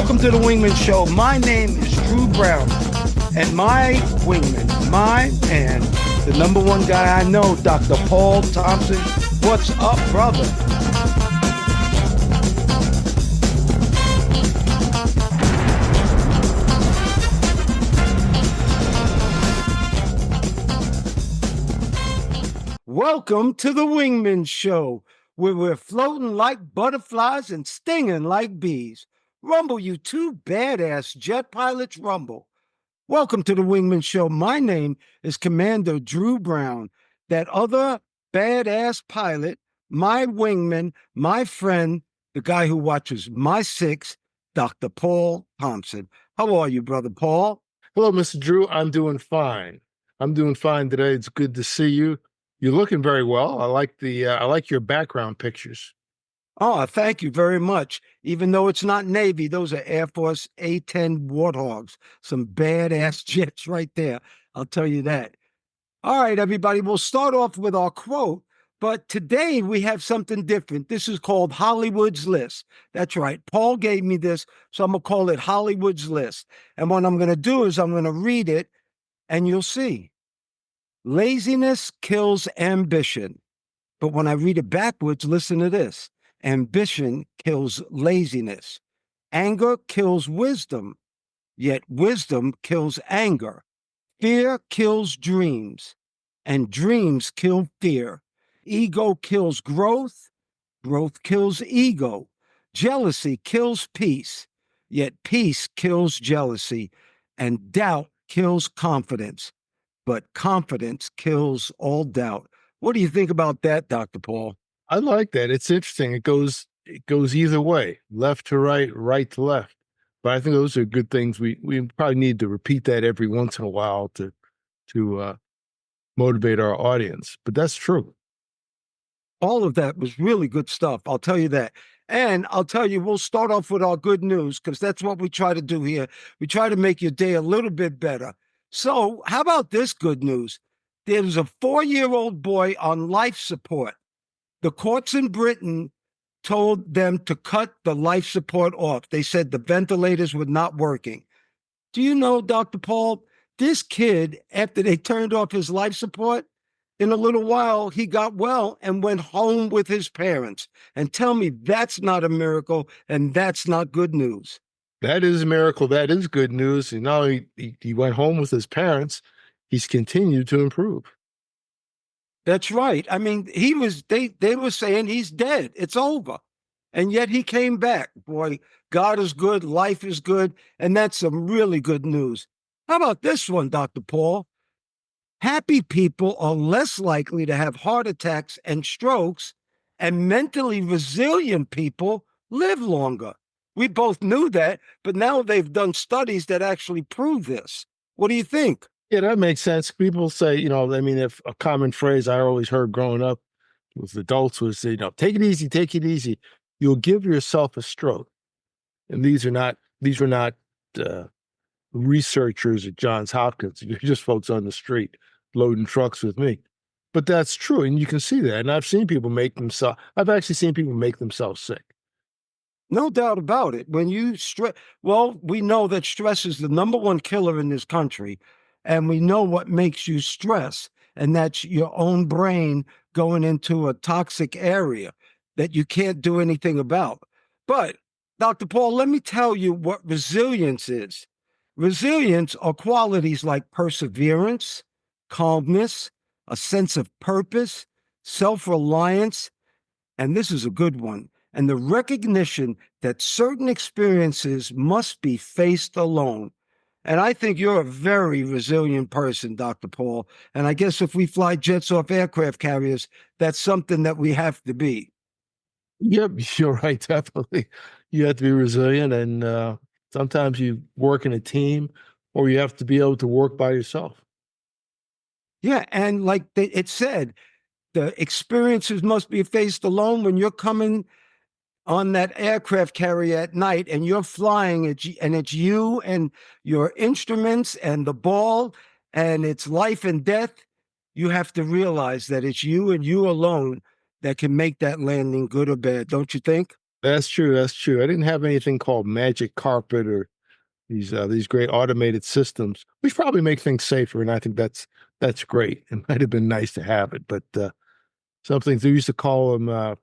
Welcome to the Wingman Show. My name is Drew Brown, and my wingman, my man, the number one guy I know, Dr. Paul Thompson. What's up, brother? Welcome to the Wingman Show, where we're floating like butterflies and stinging like bees. Rumble, you two badass jet pilots, rumble. Welcome to the Wingman Show. My name is Commander Drew Brown, that other badass pilot, my wingman, my friend, the guy who watches my six, Dr. Paul Thompson. How are you, brother Paul? Hello, Mr. Drew. I'm doing fine. I'm doing fine today. It's good to see you. You're looking very well. I like your background pictures. Oh, thank you very much. Even though it's not Navy, those are Air Force A-10 Warthogs. Some badass jets right there. I'll tell you that. All right, everybody, we'll start off with our quote, but today we have something different. This is called Hollywood's List. That's right. Paul gave me this, so I'm going to call it Hollywood's List. And what I'm going to do is I'm going to read it, and you'll see. Laziness kills ambition. But when I read it backwards, listen to this. Ambition kills laziness. Anger kills wisdom, yet wisdom kills anger. Fear kills dreams, and dreams kill fear. Ego kills growth, growth kills ego. Jealousy kills peace, yet peace kills jealousy. And doubt kills confidence, but confidence kills all doubt. What do you think about that, Dr. Paul? I like that. It's interesting. It goes either way, left to right, right to left. But I think those are good things. We probably need to repeat that every once in a while to motivate our audience. But that's true. All of that was really good stuff. I'll tell you that. And I'll tell you, we'll start off with our good news, because that's what we try to do here. We try to make your day a little bit better. So how about this good news? There's a 4-year-old boy on life support. The courts in Britain told them to cut the life support off. They said the ventilators were not working. Do you know, Dr. Paul, this kid, after they turned off his life support, in a little while, he got well and went home with his parents. And tell me that's not a miracle and that's not good news. That is a miracle. That is good news. And now he went home with his parents. He's continued to improve. That's right. I mean, they were saying he's dead. It's over. And yet he came back. Boy, God is good. Life is good. And that's some really good news. How about this one, Dr. Paul? Happy people are less likely to have heart attacks and strokes, and mentally resilient people live longer. We both knew that, but now they've done studies that actually prove this. What do you think? Yeah, that makes sense. People say, if a common phrase I always heard growing up with adults was, take it easy, take it easy. You'll give yourself a stroke. And these were not researchers at Johns Hopkins. You're just folks on the street loading trucks with me. But that's true. And you can see that. And I've actually seen people make themselves sick. No doubt about it. When you stress, well, we know that stress is the number one killer in this country. And we know what makes you stress. And that's your own brain going into a toxic area that you can't do anything about. But Dr. Paul, let me tell you what resilience is. Resilience are qualities like perseverance, calmness, a sense of purpose, self-reliance, and this is a good one, and the recognition that certain experiences must be faced alone. And I think you're a very resilient person, Dr. Paul. And I guess if we fly jets off aircraft carriers, that's something that we have to be. Yep, you're right, definitely. You have to be resilient, and sometimes you work in a team, or you have to be able to work by yourself. Yeah, and like it said, the experiences must be faced alone. When you're coming on that aircraft carrier at night and you're flying, and it's you and your instruments and the ball, and it's life and death, you have to realize that it's you and you alone that can make that landing good or bad, don't you think? That's true. That's true. I didn't have anything called magic carpet or these great automated systems, which probably make things safer. And I think that's great. It might have been nice to have it, but some things they used to call them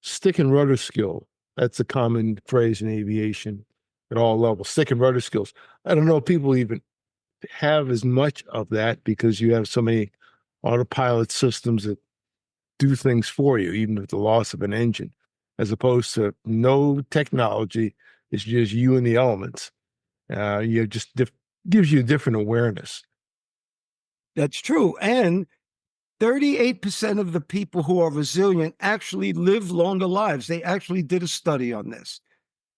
stick and rudder skill. That's a common phrase in aviation at all levels. Stick and rudder skills. I don't know if people even have as much of that because you have so many autopilot systems that do things for you, even with the loss of an engine, as opposed to no technology. It's just you and the elements. You just gives you different awareness. That's true. And 38% of the people who are resilient actually live longer lives. They actually did a study on this.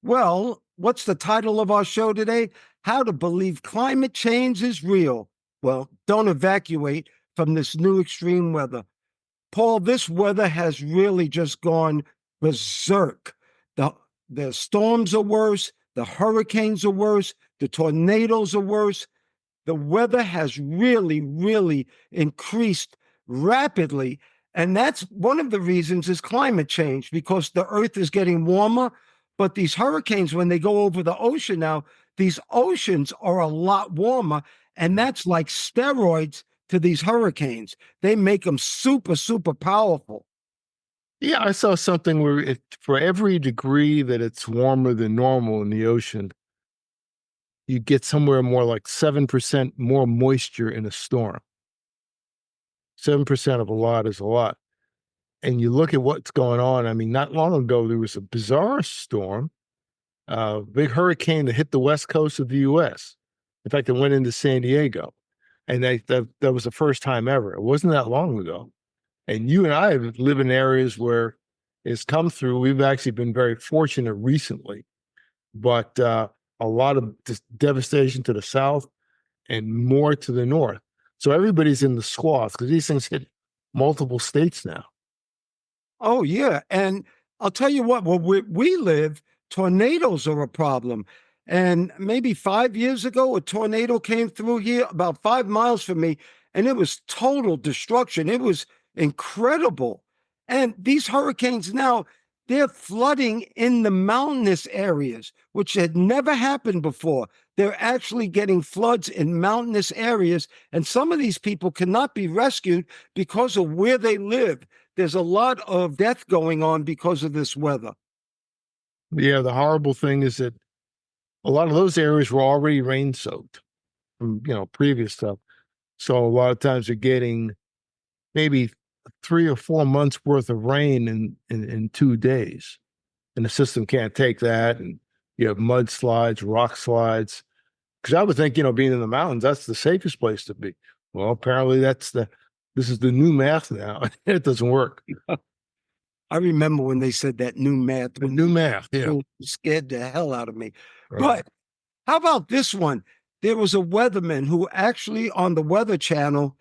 Well, what's the title of our show today? How to Believe Climate Change is Real. Well, don't evacuate from this new extreme weather. Paul, this weather has really just gone berserk. The storms are worse, the hurricanes are worse, the tornadoes are worse. The weather has really, really increased rapidly. And that's one of the reasons is climate change, because the earth is getting warmer. But these hurricanes, when they go over the ocean now, these oceans are a lot warmer. And that's like steroids to these hurricanes. They make them super, super powerful. Yeah, I saw something where for every degree that it's warmer than normal in the ocean, you get somewhere more like 7% more moisture in a storm. 7% of a lot is a lot. And you look at what's going on. I mean, not long ago, there was a bizarre storm, big hurricane that hit the west coast of the US. In fact, it went into San Diego. And that was the first time ever. It wasn't that long ago. And you and I live in areas where it's come through. We've actually been very fortunate recently, but a lot of devastation to the south and more to the north. So everybody's in the swath because these things hit multiple states now. Oh, yeah. And I'll tell you what, where we live, tornadoes are a problem. And maybe 5 years ago, a tornado came through here about 5 miles from me, and it was total destruction. It was incredible. And these hurricanes now, they're flooding in the mountainous areas, which had never happened before. They're actually getting floods in mountainous areas. And some of these people cannot be rescued because of where they live. There's a lot of death going on because of this weather. Yeah, the horrible thing is that a lot of those areas were already rain soaked from previous stuff. So a lot of times you're getting maybe 3 or 4 months worth of rain in 2 days, and the system can't take that. And you have mudslides, rock slides. Because I would think, being in the mountains, that's the safest place to be. Well, apparently this is the new math now. It doesn't work. I remember when they said that new math. The new math, yeah. It scared the hell out of me. Right. But how about this one? There was a weatherman who actually on the Weather Channel,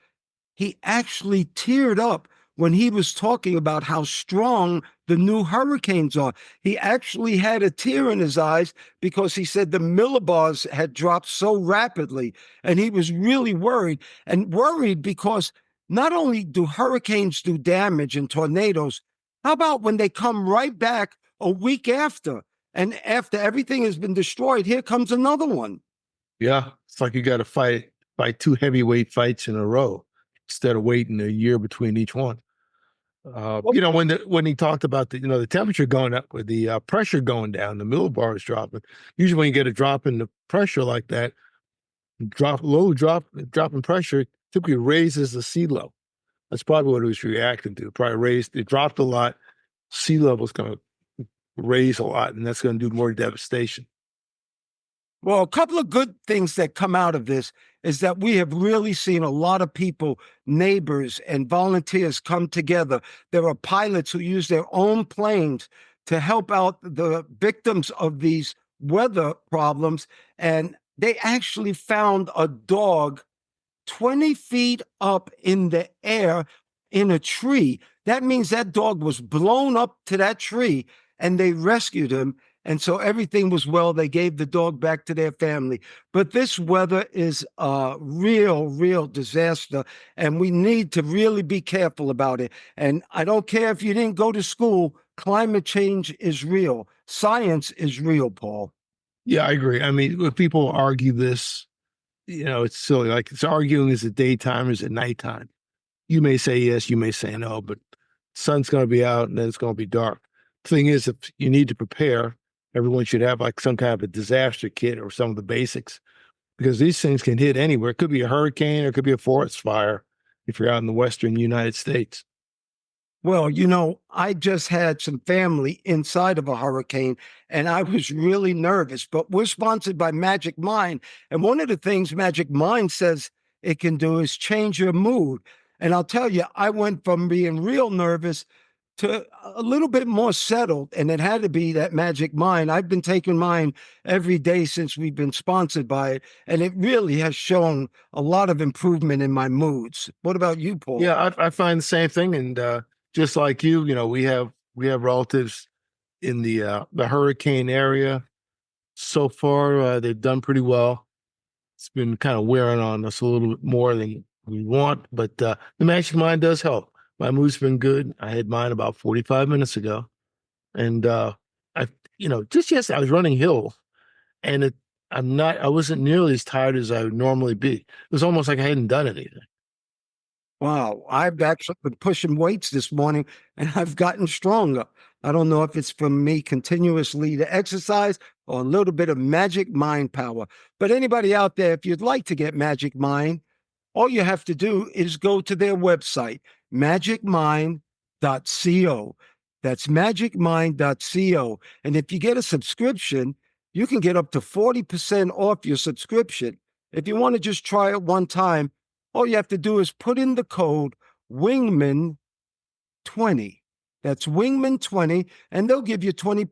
he actually teared up when he was talking about how strong the new hurricanes are. He actually had a tear in his eyes because he said the millibars had dropped so rapidly. And he was really worried because not only do hurricanes do damage and tornadoes, how about when they come right back a week after? And after everything has been destroyed, here comes another one. Yeah, it's like you got to fight two heavyweight fights in a row instead of waiting a year between each one. When he talked about the temperature going up with the pressure going down, the millibar is dropping. Usually, when you get a drop in the pressure like that, drop in pressure typically raises the sea level. That's probably what it was reacting to. It dropped a lot. Sea level is going to raise a lot, and that's going to do more devastation. Well, a couple of good things that come out of this is that we have really seen a lot of people, neighbors and volunteers come together. There are pilots who use their own planes to help out the victims of these weather problems. And they actually found a dog 20 feet up in the air in a tree. That means that dog was blown up to that tree and they rescued him. And so everything was well. They gave the dog back to their family. But this weather is a real, real disaster. And we need to really be careful about it. And I don't care if you didn't go to school, Climate change is real. Science is real, Paul. Yeah, I agree. I mean, when people argue this, it's silly. Like it's arguing is it daytime or is it nighttime? You may say yes, you may say no, but sun's going to be out and then it's going to be dark. Thing is, if you need to prepare, everyone should have like some kind of a disaster kit or some of the basics because these things can hit anywhere. It could be a hurricane or it could be a forest fire if you're out in the Western United States. Well, I just had some family inside of a hurricane and I was really nervous, but we're sponsored by Magic Mind. And one of the things Magic Mind says it can do is change your mood. And I'll tell you, I went from being real nervous to a little bit more settled, and it had to be that Magic Mind. I've been taking mine every day since we've been sponsored by it, and it really has shown a lot of improvement in my moods. What about you, Paul? Yeah, I find the same thing, and just like you, we have relatives in the hurricane area. So far, they've done pretty well. It's been kind of wearing on us a little bit more than we want, but the Magic Mind does help. My mood's been good. I had mine about 45 minutes ago, and just yesterday I was running hill, and I wasn't nearly as tired as I would normally be. It was almost like I hadn't done anything. Wow, I've actually been pushing weights this morning and I've gotten stronger. I don't know if it's from me continuously to exercise or a little bit of magic mind power. But anybody out there, if you'd like to get Magic Mind, all you have to do is go to their website, magicmind.co. That's magicmind.co. And if you get a subscription, you can get up to 40% off your subscription. If you want to just try it one time, all you have to do is put in the code Wingman 20. That's Wingman 20, and they'll give you 20%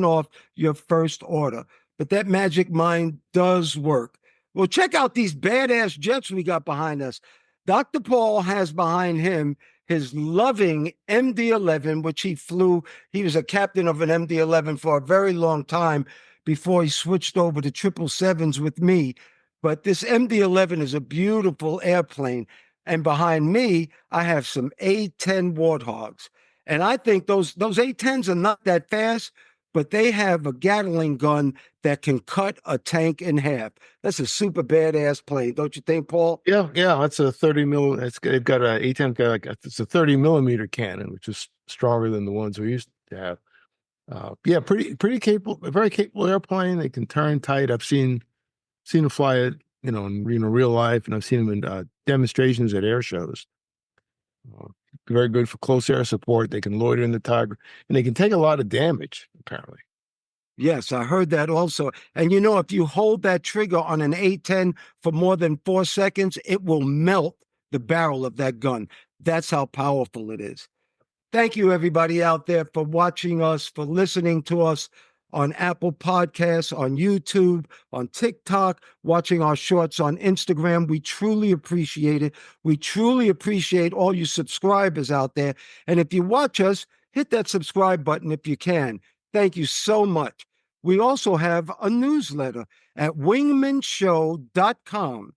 off your first order. But that Magic Mind does work. Well, check out these badass jets we got behind us. Dr. Paul has behind him his loving MD-11, which he flew. He was a captain of an MD-11 for a very long time before he switched over to 777s with me. But this MD-11 is a beautiful airplane. And behind me, I have some A-10 Warthogs. And I think those A-10s are not that fast, but they have a Gatling gun that can cut a tank in half. That's a super badass plane, don't you think, Paul? Yeah, yeah, that's a 30 mil. They've got a A10, it's a 30 millimeter cannon, which is stronger than the ones we used to have. Yeah, pretty capable, a very capable airplane. They can turn tight. I've seen them fly it, in real life, and I've seen them in demonstrations at air shows. Very good for close air support. They can loiter in the Tiger, and they can take a lot of damage, apparently. Yes, I heard that also. And if you hold that trigger on an A-10 for more than 4 seconds, it will melt the barrel of that gun. That's how powerful it is. Thank you, everybody out there, for watching us, for listening to us on Apple Podcasts, on YouTube, on TikTok, watching our shorts on Instagram. We truly appreciate it. We truly appreciate all you subscribers out there. And if you watch us, hit that subscribe button if you can. Thank you so much. We also have a newsletter at wingmanshow.com.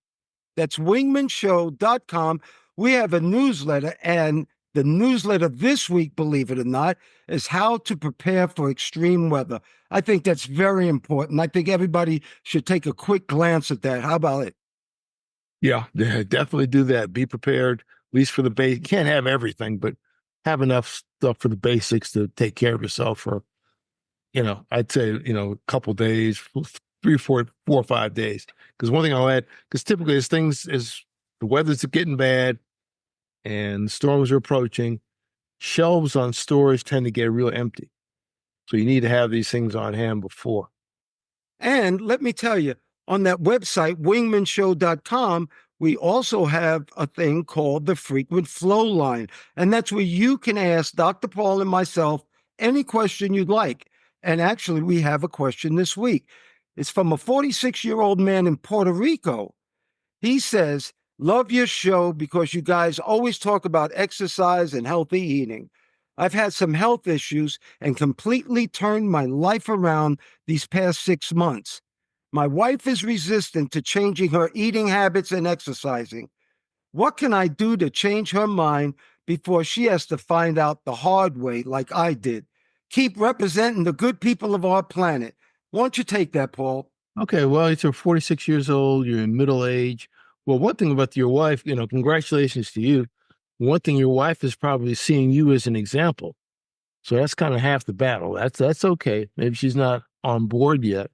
That's wingmanshow.com. We have a newsletter, and the newsletter this week, believe it or not, is how to prepare for extreme weather. I think that's very important. I think everybody should take a quick glance at that. How about it? Yeah, definitely do that. Be prepared, at least for the base. You can't have everything, but have enough stuff for the basics to take care of yourself for, I'd say, a couple days, 3, 4 or 5 days. Because one thing I'll add, because typically as the weather's getting bad and storms are approaching, shelves on stores tend to get real empty. So you need to have these things on hand before. And let me tell you, on that website, wingmanshow.com, we also have a thing called the frequent flow line. And that's where you can ask Dr. Paul and myself any question you'd like. And actually, we have a question this week. It's from a 46-year-old man in Puerto Rico. He says, love your show because you guys always talk about exercise and healthy eating. I've had some health issues and completely turned my life around these past 6 months. My wife is resistant to changing her eating habits and exercising. What can I do to change her mind before she has to find out the hard way like I did? keep representing the good people of our planet. Why don't you take that, Paul? Okay, well, you're 46 years old, you're in middle age. Well, one thing about your wife, congratulations to you. One thing, your wife is probably seeing you as an example. So that's kind of half the battle. That's okay. Maybe she's not on board yet.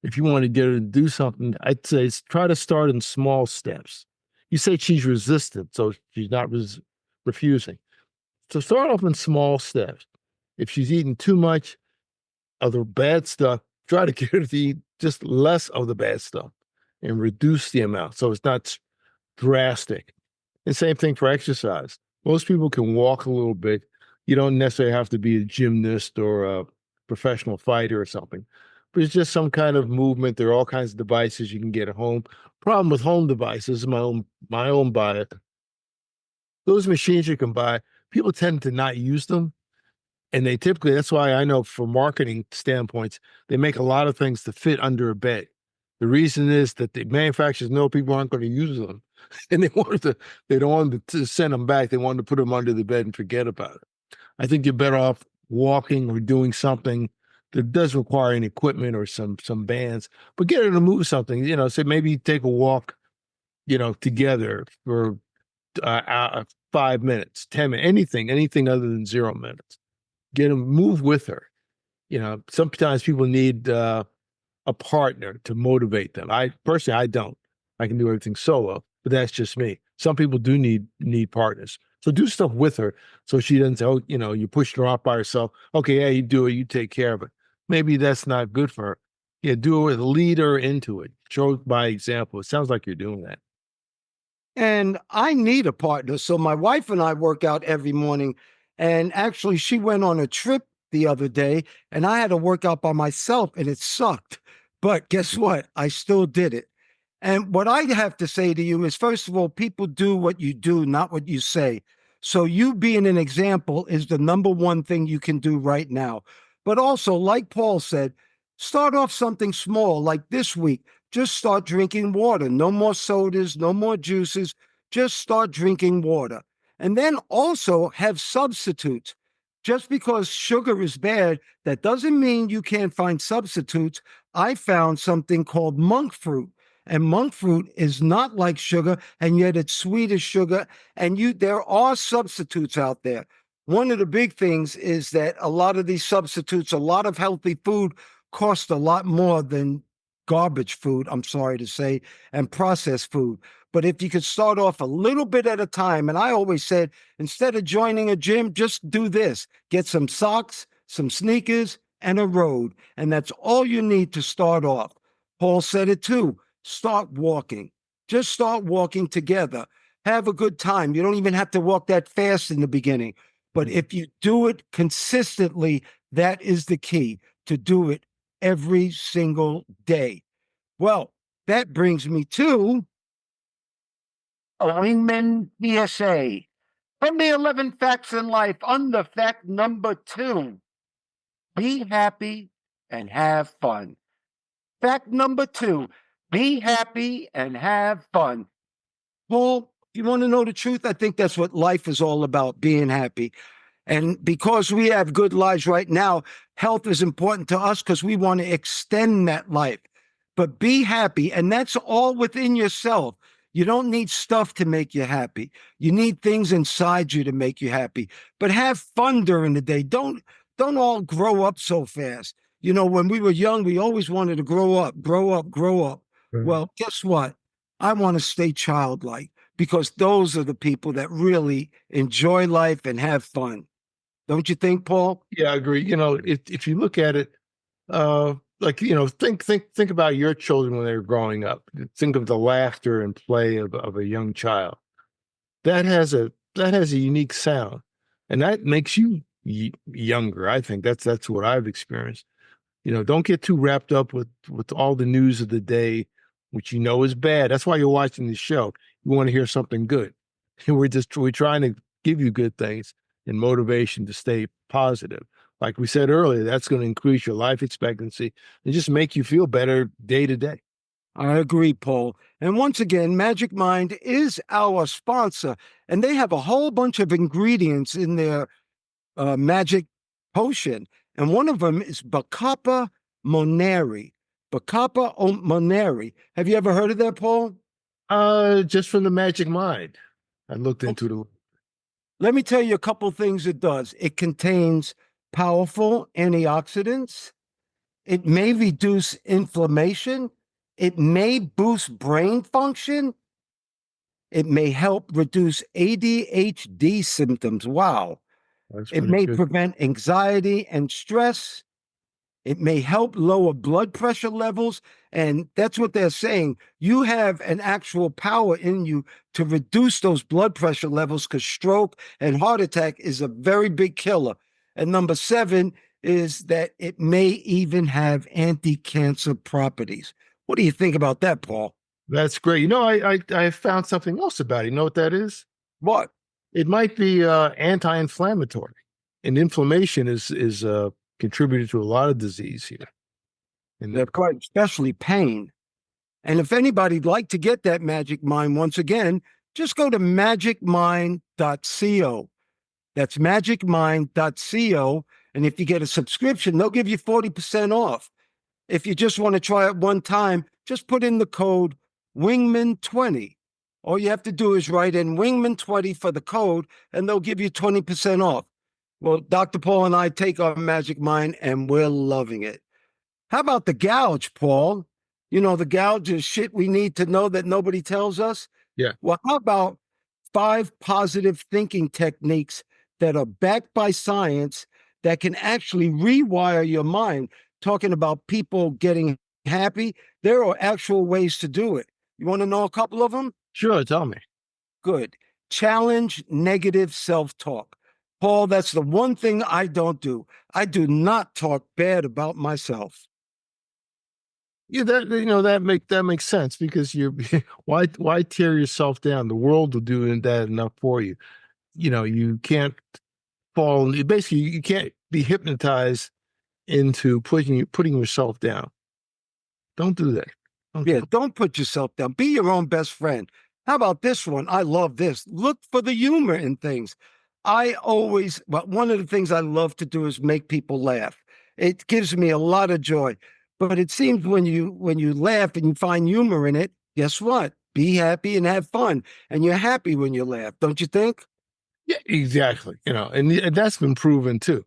If you want to get her to do something, I'd say try to start in small steps. You say she's resistant, so she's not refusing. So start off in small steps. If she's eating too much of the bad stuff, try to get her to eat just less of the bad stuff and reduce the amount so it's not drastic. And same thing for exercise. Most people can walk a little bit. You don't necessarily have to be a gymnast or a professional fighter or something, but it's just some kind of movement. There are all kinds of devices you can get at home. Problem with home devices, my own bias. Those machines you can buy, people tend to not use them. And they typically, that's why I know for marketing standpoints, they make a lot of things to fit under a bed. The reason is that the manufacturers know people aren't going to use them. And they don't want to send them back. They want to put them under the bed and forget about it. I think you're better off walking or doing something that does require any equipment or some bands, but get her to move something, say maybe take a walk, together for 5 minutes, 10 minutes, anything other than 0 minutes. Get them, move with her. Sometimes people need a partner to motivate them. I personally, I don't. I can do everything solo, but that's just me. Some people do need partners. So do stuff with her so she doesn't say, oh, you're pushing her off by herself. Okay, yeah, you do it, you take care of it. Maybe that's not good for her. Yeah, do it, lead her into it. Show by example. It sounds like you're doing that. And I need a partner. So my wife and I work out every morning. And actually, she went on a trip the other day and I had to work out by myself and it sucked. But guess what? I still did it. And what I have to say to you is, first of all, people do what you do, not what you say. So you being an example is the number one thing you can do right now. But also, like Paul said, start off something small, like this week. Just start drinking water. No more sodas, no more juices. Just start drinking water. And then also have substitutes. Just because sugar is bad, that doesn't mean you can't find substitutes. I found something called monk fruit. And monk fruit is not like sugar, and yet it's sweet as sugar. And there are substitutes out there. One of the big things is that a lot of these substitutes, a lot of healthy food cost a lot more than garbage food, I'm sorry to say, and processed food. But if you could start off a little bit at a time, and I always said, instead of joining a gym, just do this. Get some socks, some sneakers, and a road. And that's all you need to start off. Paul said it too. Start walking. Just start walking together. Have a good time. You don't even have to walk that fast in the beginning. But if you do it consistently, that is the key, to do it every single day. Well, that brings me to a Wingman PSA. From the 11 facts in life, under fact number 2, be happy and have fun. Fact number 2, be happy and have fun. Paul, you want to know the truth? I think that's what life is all about, being happy. And because we have good lives right now, health is important to us because we want to extend that life. But be happy, and that's all within yourself. You don't need stuff to make you happy. You need things inside you to make you happy. But have fun during the day. Don't all grow up so fast. When we were young, we always wanted to grow up, grow up, grow up. Right. Well, guess what? I want to stay childlike because those are the people that really enjoy life and have fun. Don't you think, Paul? Yeah, I agree. If you look at it, like think about your children when they were growing up. Think of the laughter and play of a young child. That has a unique sound, and that makes you younger. I think that's what I've experienced. Don't get too wrapped up with all the news of the day, which is bad. That's why you're watching the show. You want to hear something good. And we're trying to give you good things and motivation to stay positive. Like we said earlier, that's going to increase your life expectancy and just make you feel better day to day. I agree, Paul. And once again, Magic Mind is our sponsor, and they have a whole bunch of ingredients in their magic potion. And one of them is Bacapa Moneri. Bacapa Moneri. Have you ever heard of that, Paul? Just from the Magic Mind. I looked into the Let me tell you a couple things it does. It contains powerful antioxidants. It may reduce inflammation. It may boost brain function. It may help reduce ADHD symptoms. Wow. That's It pretty may good. prevent anxiety and stress. It may help lower blood pressure levels. And that's what they're saying. You have an actual power in you to reduce those blood pressure levels because stroke and heart attack is a very big killer. And number 7 is that it may even have anti-cancer properties. What do you think about that, Paul? That's great. I found something else about it. You know what that is? What? It might be anti-inflammatory, and inflammation is contributed to a lot of disease here. And They're quite especially pain. And if anybody'd like to get that Magic Mind once again, just go to magicmind.co. That's magicmind.co. And if you get a subscription, they'll give you 40% off. If you just want to try it one time, just put in the code Wingman20. All you have to do is write in Wingman20 for the code, and they'll give you 20% off. Well, Dr. Paul and I take our Magic Mind, and we're loving it. How about the gouge, Paul? You know, the gouge is shit we need to know that nobody tells us. yeah, Well, how about 5 positive thinking techniques that are backed by science that can actually rewire your mind? Talking about people getting happy, there are actual ways to do it. You want to know a couple of them? sure. Tell me. Good. Challenge negative self talk. Paul, that's the one thing I don't do. I do not talk bad about myself. Yeah, that makes sense because you're why tear yourself down? The world will do that enough for you. You can't fall. Basically, you can't be hypnotized into putting yourself down. Don't do that. Don't do Yeah, it. don't put yourself down. Be your own best friend. How about this one? I love this. Look for the humor in things. One of the things I love to do is make people laugh. It gives me a lot of joy. But it seems when you laugh and you find humor in it, guess what? Be happy and have fun. And you're happy when you laugh, don't you think? Yeah, exactly. And that's been proven too.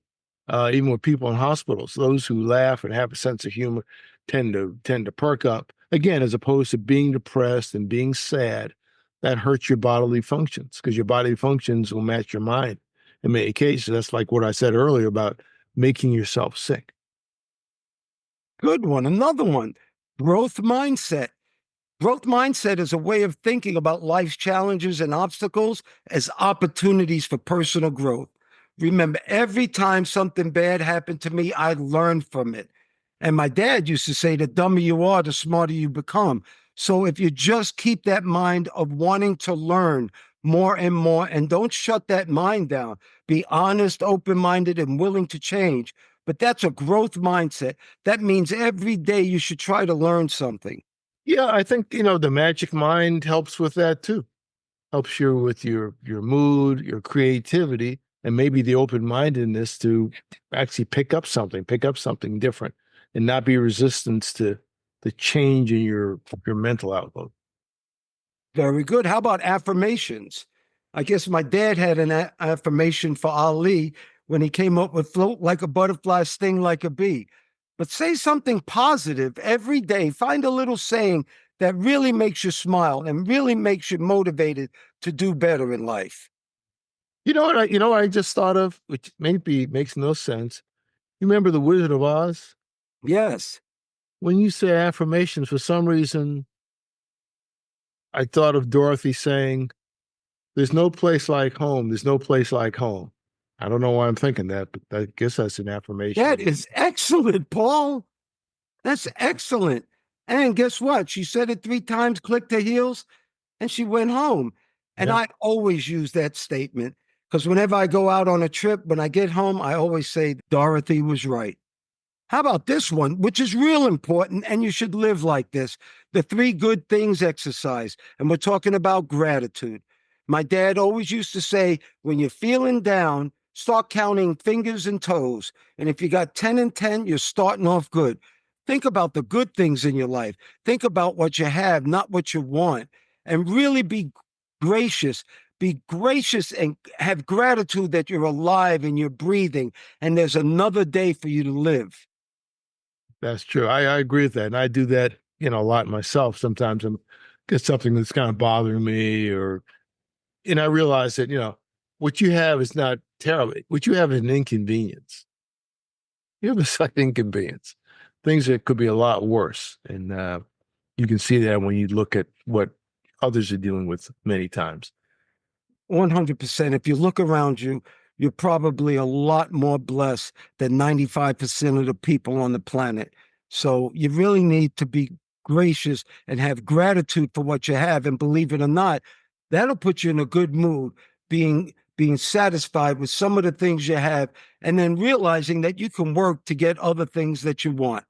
Even with people in hospitals, those who laugh and have a sense of humor tend to perk up again, as opposed to being depressed and being sad. That hurts your bodily functions because your bodily functions will match your mind. In many cases, that's like what I said earlier about making yourself sick. Good one. Another one. Growth mindset. Growth mindset is a way of thinking about life's challenges and obstacles as opportunities for personal growth. Remember, every time something bad happened to me, I learned from it. And my dad used to say, the dumber you are, the smarter you become. So if you just keep that mind of wanting to learn more and more, and don't shut that mind down, be honest, open minded, and willing to change. But that's a growth mindset. That means every day you should try to learn something. Yeah, I think the magic mind helps with that too. Helps you with your mood, your creativity, and maybe the open-mindedness to actually pick up something different, and not be resistant to the change in your mental outlook. Very good. How about affirmations? I guess my dad had an affirmation for Ali when he came up with float like a butterfly, sting like a bee. But say something positive every day. Find a little saying that really makes you smile and really makes you motivated to do better in life. You know what I just thought of, which maybe makes no sense. You remember the Wizard of Oz? Yes. When you say affirmations, for some reason, I thought of Dorothy saying, "There's no place like home. There's no place like home." I don't know why I'm thinking that, but I guess that's an That affirmation. is excellent, Paul. That's excellent. And guess what? She said it 3 times, clicked her heels, and she went home. And Yeah. I always use that statement because whenever I go out on a trip, when I get home, I always say, Dorothy was right. How about this one, which is real important, and you should live like this? The 3 good things exercise. And we're talking about gratitude. My dad always used to say, when you're feeling down, Start counting fingers and toes. And if you got 10 and 10, you're starting off good. Think about the good things in your life. Think about what you have, not what you want. And really be gracious. Be gracious and have gratitude that you're alive and you're breathing and there's another day for you to live. That's true. I agree with that. And I do that, a lot myself. Sometimes I'm get something that's kind of bothering me and I realize that, what you have is not terrible. What you have is an inconvenience. You have a slight inconvenience. Things that could be a lot worse. And you can see that when you look at what others are dealing with many times. 100%. If you look around you, you're probably a lot more blessed than 95% of the people on the planet. So you really need to be gracious and have gratitude for what you have. And believe it or not, that'll put you in a good mood, being satisfied with some of the things you have, and then realizing that you can work to get other things that you want.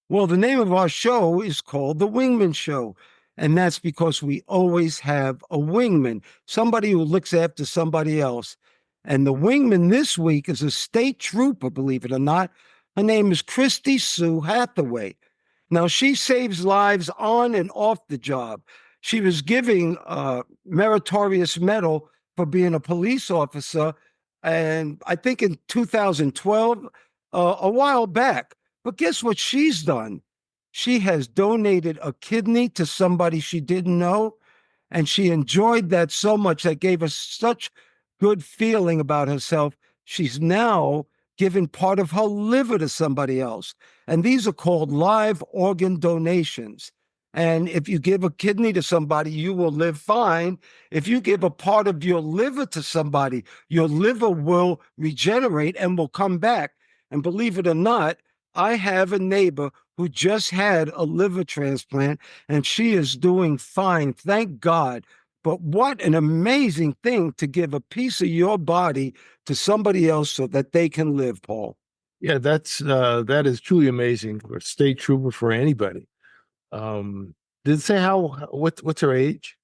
Well, the name of our show is called The Wingman Show. And that's because we always have a wingman, somebody who looks after somebody else. And the wingman this week is a state trooper, believe it or not. Her name is Christy Sue Hathaway. Now, she saves lives on and off the job. She was giving a meritorious medal for being a police officer, and I think in 2012, a while back. But guess what she's done? She has donated a kidney to somebody she didn't know, and she enjoyed that so much that gave her such good feeling about herself. She's now given part of her liver to somebody else. And these are called live organ donations. And if you give a kidney to somebody, you will live fine. If you give a part of your liver to somebody, your liver will regenerate and will come back. And believe it or not, I have a neighbor who just had a liver transplant and she is doing fine. Thank God. But what an amazing thing to give a piece of your body to somebody else so that they can live, Paul. Yeah, that is truly amazing for a state trooper, for anybody. Did it say what's her age?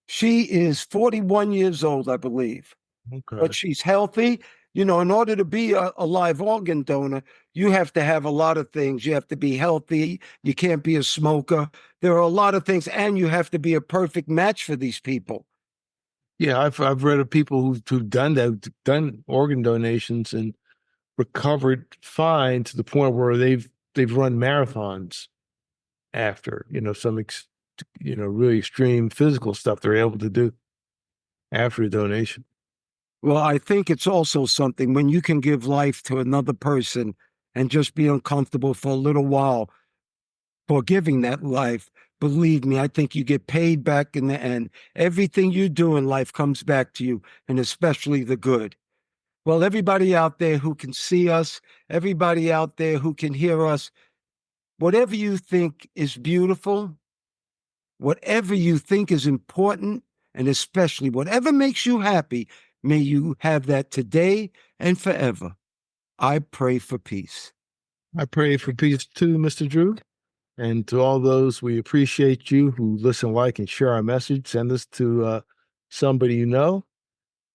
She is 41 years old, I believe, Okay. but she's healthy. In order to be a live organ donor, you have to have a lot of things. You have to be healthy. You can't be a smoker. There are a lot of things, and you have to be a perfect match for these people. Yeah, I've read of people who've done that, done organ donations and recovered fine to the point where they've run marathons after, some really extreme physical stuff they're able to do after a donation. Well, I think it's also something when you can give life to another person and just be uncomfortable for a little while for giving that life. Believe me, I think you get paid back in the end. Everything you do in life comes back to you, and especially the good. Well, everybody out there who can see us, everybody out there who can hear us, whatever you think is beautiful, whatever you think is important, and especially whatever makes you happy, may you have that today and forever. I pray for peace. I pray for peace too, Mr. Drew. And to all those, we appreciate you who listen, like, and share our message. Send this to somebody you know.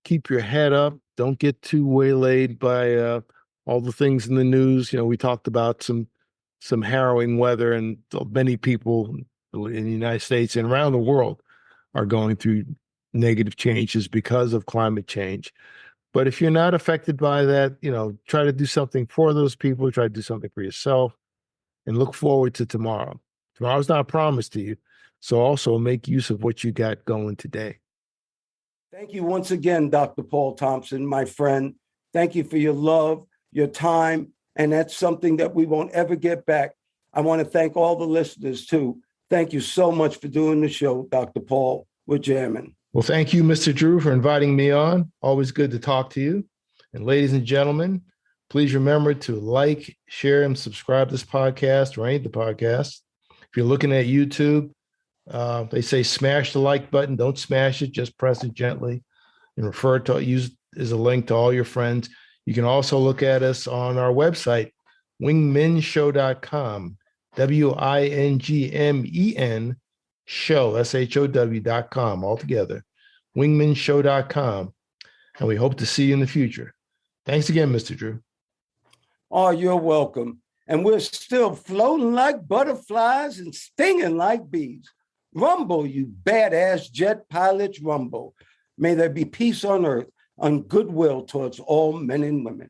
Keep your head up. Don't get too waylaid by all the things in the news. We talked about some harrowing weather, and many people in the United States and around the world are going through negative changes because of climate change. But if you're not affected by that, try to do something for those people. Try to do something for yourself, and look forward to tomorrow. Tomorrow's not promised to you. So also make use of what you got going today. Thank you once again, Dr. Paul Thompson, my friend. Thank you for your love, your time, and that's something that we won't ever get back. I want to thank all the listeners, too. Thank you so much for doing the show, Dr. Paul. We're jamming. Well, thank you, Mr. Drew, for inviting me on. Always good to talk to you. And ladies and gentlemen, please remember to like, share, and subscribe to this podcast or any of the podcasts. If you're looking at YouTube, they say smash the like button. Don't smash it. Just press it gently and use as a link to all your friends. You can also look at us on our website, wingmenshow.com, WINGMEN show, SHOW.com, all together, wingmenshow.com. And we hope to see you in the future. Thanks again, Mr. Drew. Oh, you're welcome. And we're still floating like butterflies and stinging like bees. Rumble, you badass jet pilots, rumble. May there be peace on earth and goodwill towards all men and women.